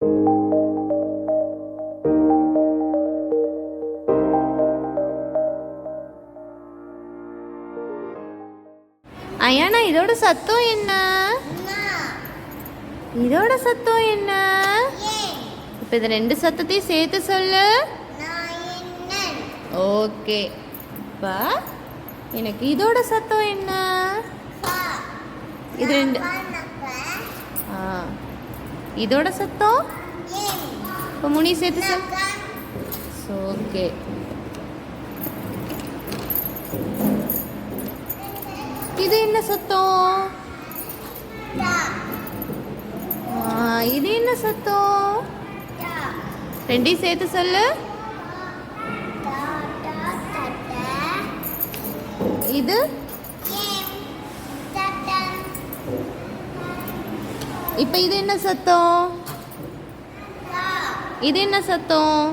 அயானா, இதோட சத்தம் என்ன? இதோட சத்தம் என்ன? இப்ப இது ரெண்டு சத்தத்தையும் சேர்த்து சொல்லு. ஓகே. இப்ப எனக்கு இதோட சத்தம் என்ன? இது ரெண்டு. இதோட சத்தம் இப்போ முனி சேர்த்து சொல். ஓகே. இது என்ன சத்தம்? இது என்ன சத்தம்? ரெண்டையும் சேர்த்து சொல்லு. இது இப்ப இது என்ன சத்தம்? இது என்ன சத்தம்?